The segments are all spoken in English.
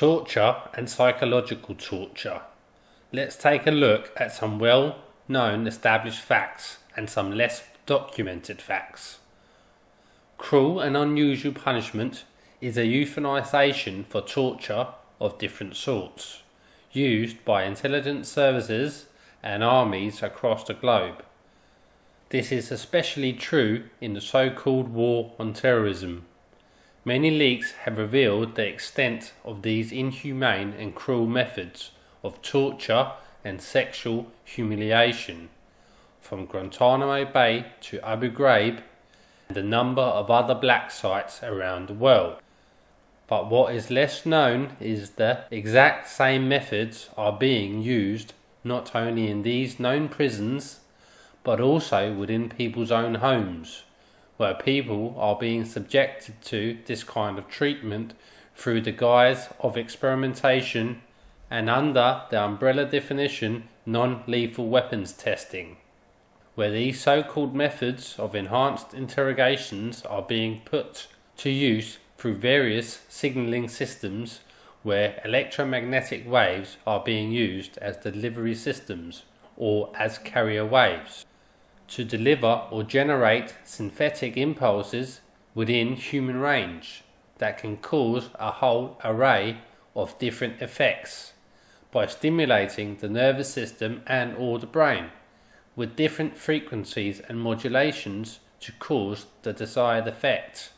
Torture and psychological torture. Let's take a look at some well-known established facts and some less documented facts. Cruel and unusual punishment is a euphemisation for torture of different sorts, used by intelligence services and armies across the globe. This is especially true in the so-called war on terrorism. Many leaks have revealed the extent of these inhumane and cruel methods of torture and sexual humiliation, from Guantanamo Bay to Abu Ghraib and a number of other black sites around the world. But what is less known is the exact same methods are being used not only in these known prisons, but also within people's own homes, where people are being subjected to this kind of treatment through the guise of experimentation and under the umbrella definition non-lethal weapons testing, where these so-called methods of enhanced interrogations are being put to use through various signalling systems, where electromagnetic waves are being used as delivery systems or as carrier waves to deliver or generate synthetic impulses within human range that can cause a whole array of different effects by stimulating the nervous system and or the brain with different frequencies and modulations to cause the desired effect.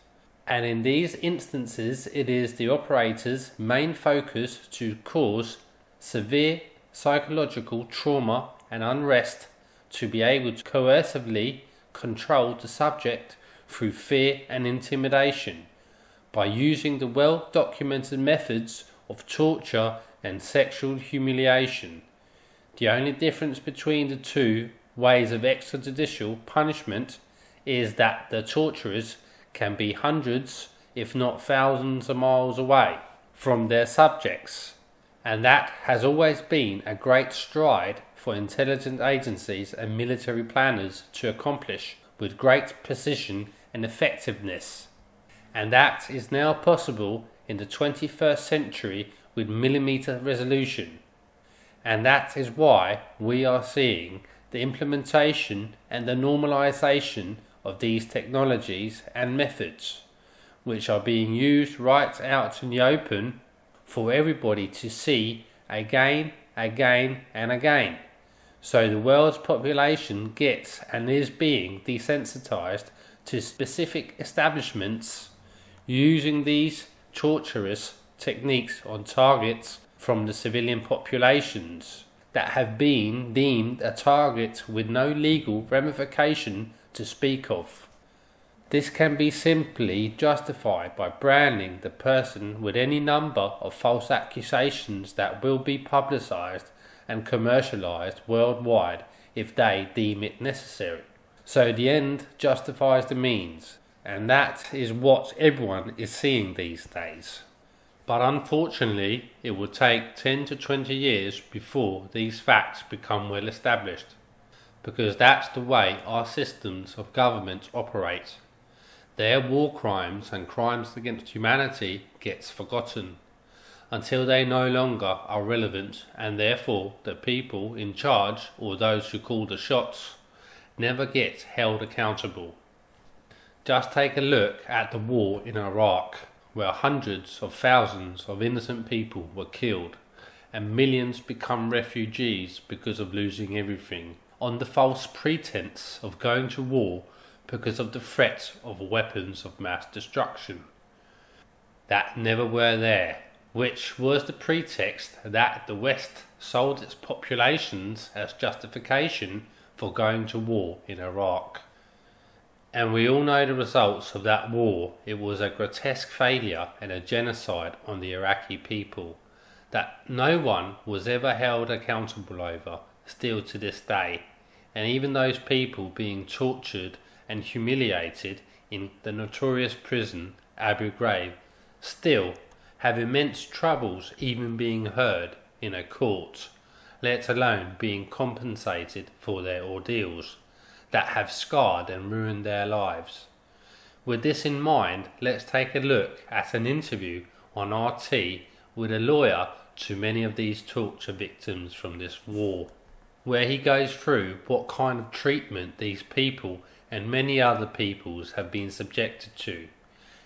And in these instances, it is the operator's main focus to cause severe psychological trauma and unrest, to be able to coercively control the subject through fear and intimidation by using the well-documented methods of torture and sexual humiliation. The only difference between the two ways of extrajudicial punishment is that the torturers can be hundreds, if not thousands of miles away from their subjects, and that has always been a great stride for intelligence agencies and military planners to accomplish with great precision and effectiveness. And that is now possible in the 21st century with millimeter resolution. And that is why we are seeing the implementation and the normalization of these technologies and methods, which are being used right out in the open for everybody to see again and again. So the world's population gets and is being desensitized to specific establishments using these torturous techniques on targets from the civilian populations that have been deemed a target with no legal ramification to speak of. This can be simply justified by branding the person with any number of false accusations that will be publicized and commercialized worldwide if they deem it necessary. So the end justifies the means, and that is what everyone is seeing these days. But unfortunately, it will take 10 to 20 years before these facts become well established, because that's the way our systems of government operate. Their war crimes and crimes against humanity gets forgotten until they no longer are relevant, and therefore the people in charge, or those who call the shots, never get held accountable. Just take a look at the war in Iraq, where hundreds of thousands of innocent people were killed and millions become refugees because of losing everything, on the false pretense of going to war because of the threat of weapons of mass destruction that never were there, which was the pretext that the West sold its populations as justification for going to war in Iraq. And we all know the results of that war. It was a grotesque failure and a genocide on the Iraqi people that no one was ever held accountable over, still to this day. And even those people being tortured and humiliated in the notorious prison Abu Ghraib still have immense troubles even being heard in a court, let alone being compensated for their ordeals that have scarred and ruined their lives. With this in mind, let's take a look at an interview on RT with a lawyer to many of these torture victims from this war, where he goes through what kind of treatment these people and many other peoples have been subjected to,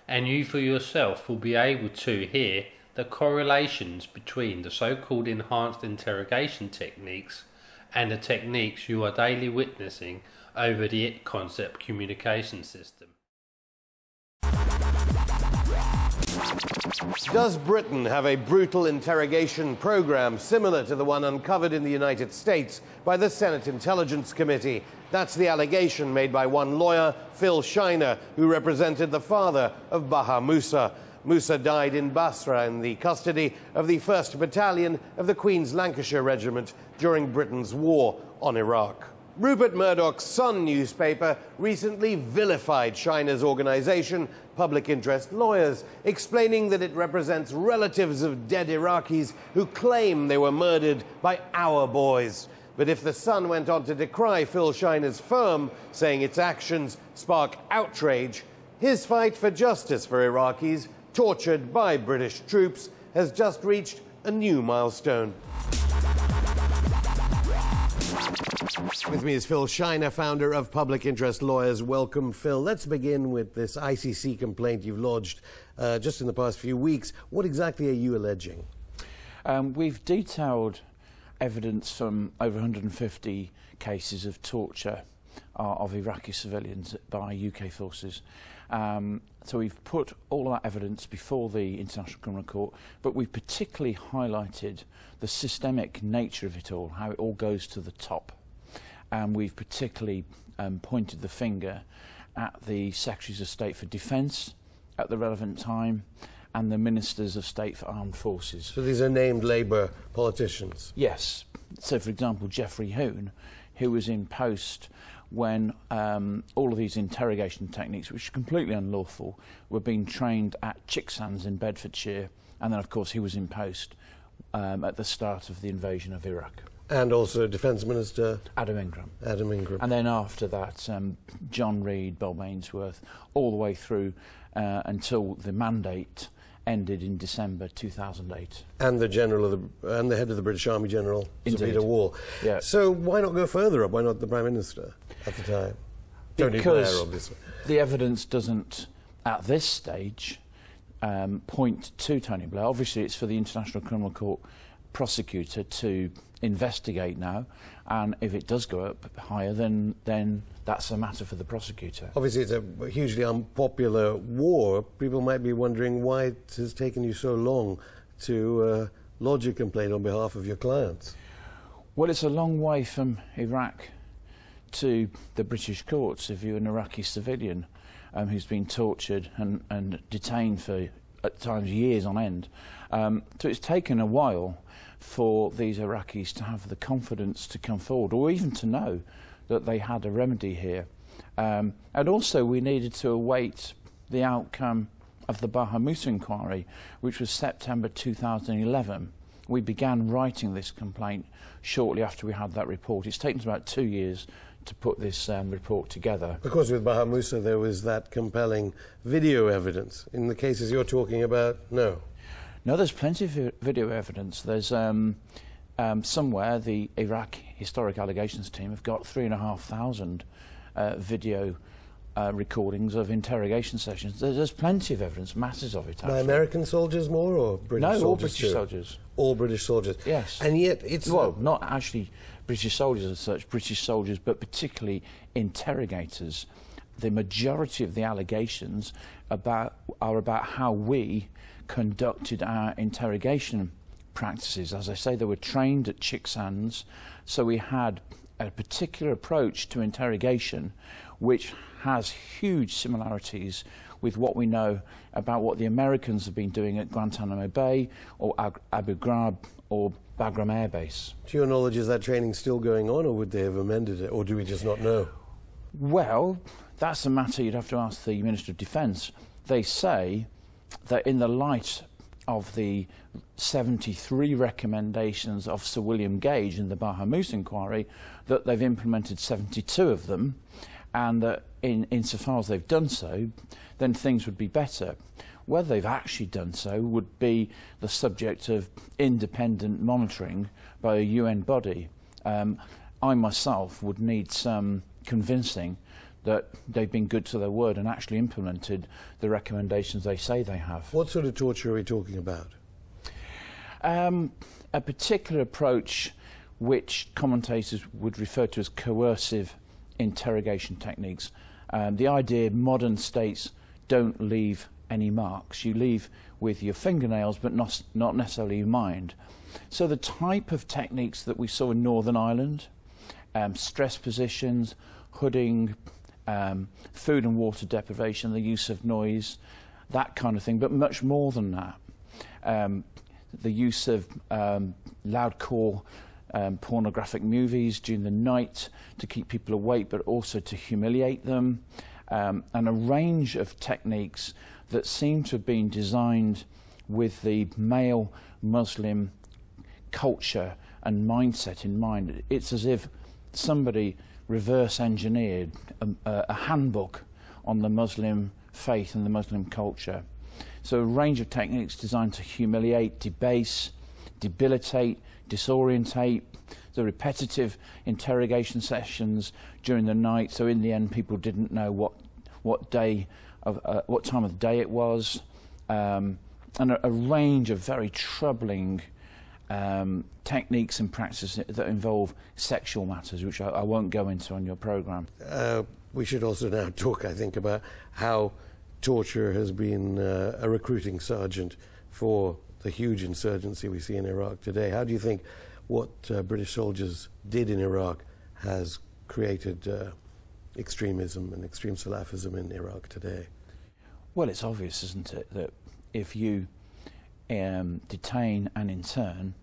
and you for yourself will be able to hear the correlations between the so-called enhanced interrogation techniques and the techniques you are daily witnessing over the IT concept communication system. Does Britain have a brutal interrogation program similar to the one uncovered in the United States by the Senate Intelligence Committee? That's the allegation made by one lawyer, Phil Shiner, who represented the father of Baha Musa. Musa died in Basra in the custody of the 1st Battalion of the Queen's Lancashire Regiment during Britain's war on Iraq. Rupert Murdoch's Sun newspaper recently vilified Shiner's organisation, Public Interest Lawyers, explaining that it represents relatives of dead Iraqis who claim they were murdered by our boys. But if the Sun went on to decry Phil Shiner's firm, saying its actions spark outrage, his fight for justice for Iraqis tortured by British troops has just reached a new milestone. With me is Phil Shiner, founder of Public Interest Lawyers. Welcome, Phil. Let's begin with this ICC complaint you've lodged just in the past few weeks. What exactly are you alleging? We've detailed evidence from over 150 cases of torture of Iraqi civilians by UK forces. So we've put all of that evidence before the International Criminal Court, but we've particularly highlighted the systemic nature of it all, how it all goes to the top. And we've particularly pointed the finger at the Secretaries of State for Defence at the relevant time and the Ministers of State for Armed Forces. So these are named Labour politicians? Yes. So, for example, Geoffrey Hoon, who was in post when all of these interrogation techniques, which are completely unlawful, were being trained at Chicksands in Bedfordshire. And then, of course, he was in post at the start of the invasion of Iraq. And also Defence Minister? Adam Ingram. Adam Ingram. And then after that, John Reid, Bob Ainsworth, all the way through until the mandate ended in December 2008. And the general of and the head of the British Army General, Sir Peter Wall. Yeah. So why not go further up? Why not the Prime Minister at the time? Tony Blair, obviously. The evidence doesn't, at this stage, point to Tony Blair. Obviously, it's for the International Criminal Court prosecutor to investigate now, and if it does go up higher, then that's a matter for the prosecutor. Obviously, it's a hugely unpopular war. People might be wondering why it has taken you so long to lodge a complaint on behalf of your clients. Well, it's a long way from Iraq to the British courts if you're an Iraqi civilian who's been tortured and detained for, at times, years on end. So it's taken a while for these Iraqis to have the confidence to come forward, or even to know that they had a remedy here. And also we needed to await the outcome of the Baha Musa inquiry, which was September 2011. We began writing this complaint shortly after we had that report. It's taken us about 2 years to put this report together. Of course, with Baha Musa there was that compelling video evidence. In the cases you're talking about, no? No, there's plenty of video evidence. There's somewhere the Iraq Historic Allegations team have got 3,500 video recordings of interrogation sessions. There's plenty of evidence, masses of it. Actually. By American soldiers more, or British soldiers? No, all British soldiers. All British soldiers? Yes. And yet it's... Well, not actually British soldiers as such, British soldiers, but particularly interrogators. The majority of the allegations are about how we conducted our interrogation practices. As I say, they were trained at Chicksands, so we had a particular approach to interrogation which has huge similarities with what we know about what the Americans have been doing at Guantanamo Bay or Abu Ghraib or Bagram Air Base. To your knowledge, is that training still going on, or would they have amended it, or do we just not know? Well, that's a matter you'd have to ask the Minister of Defence. They say that in the light of the 73 recommendations of Sir William Gage in the Baha Musa inquiry, that they've implemented 72 of them, and that insofar as they've done so, then things would be better. Whether they've actually done so would be the subject of independent monitoring by a UN body. I myself would need some convincing that they've been good to their word and actually implemented the recommendations they say they have. What sort of torture are we talking about? A particular approach which commentators would refer to as coercive interrogation techniques. The idea modern states don't leave any marks. You leave with your fingernails, but not necessarily your mind. So the type of techniques that we saw in Northern Ireland, stress positions, hooding, food and water deprivation, the use of noise, that kind of thing, but much more than that. The use of loudcore pornographic movies during the night to keep people awake, but also to humiliate them, and a range of techniques that seem to have been designed with the male Muslim culture and mindset in mind. It's as if somebody reverse engineered a handbook on the Muslim faith and the Muslim culture. So a range of techniques designed to humiliate, debase, debilitate, disorientate, the repetitive interrogation sessions during the night, so in the end people didn't know what time of the day it was, and a range of very troubling techniques and practices that involve sexual matters, which I won't go into on your programme. We should also now talk, I think, about how torture has been a recruiting sergeant for the huge insurgency we see in Iraq today. How do you think what British soldiers did in Iraq has created extremism and extreme Salafism in Iraq today? Well, it's obvious, isn't it, that if you detain and intern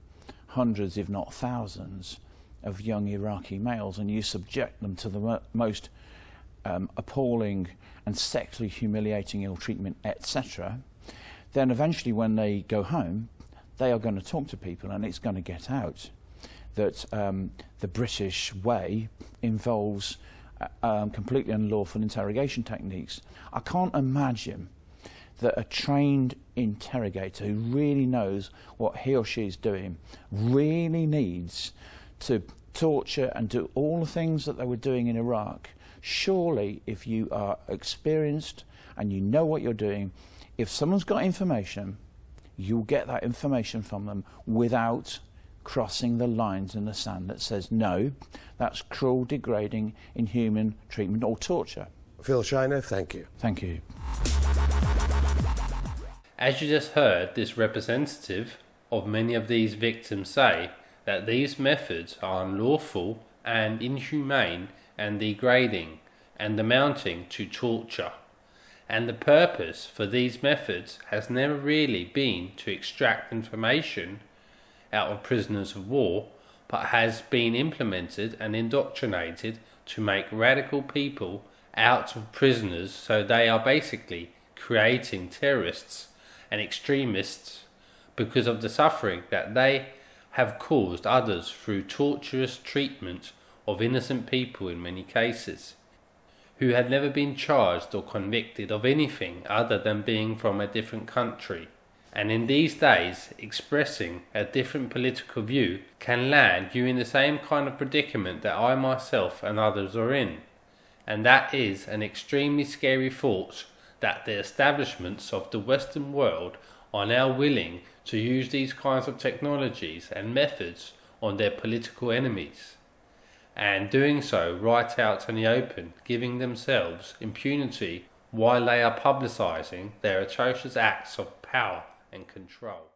hundreds, if not thousands, of young Iraqi males and you subject them to the most appalling and sexually humiliating ill treatment, etc., then eventually when they go home, they are going to talk to people and it's going to get out that the British way involves completely unlawful interrogation techniques. I can't imagine that a trained interrogator who really knows what he or she is doing really needs to torture and do all the things that they were doing in Iraq. Surely, if you are experienced and you know what you're doing, if someone's got information, you'll get that information from them without crossing the lines in the sand that says, no, that's cruel, degrading, inhuman treatment or torture. Phil Shiner, thank you. Thank you. As you just heard, this representative of many of these victims say that these methods are unlawful and inhumane and degrading and amounting to torture. And the purpose for these methods has never really been to extract information out of prisoners of war, but has been implemented and indoctrinated to make radical people out of prisoners, so they are basically creating terrorists and extremists because of the suffering that they have caused others through torturous treatment of innocent people in many cases, who had never been charged or convicted of anything other than being from a different country. And in these days, expressing a different political view can land you in the same kind of predicament that I myself and others are in. And that is an extremely scary thought that the establishments of the Western world are now willing to use these kinds of technologies and methods on their political enemies, and doing so right out in the open, giving themselves impunity while they are publicising their atrocious acts of power and control.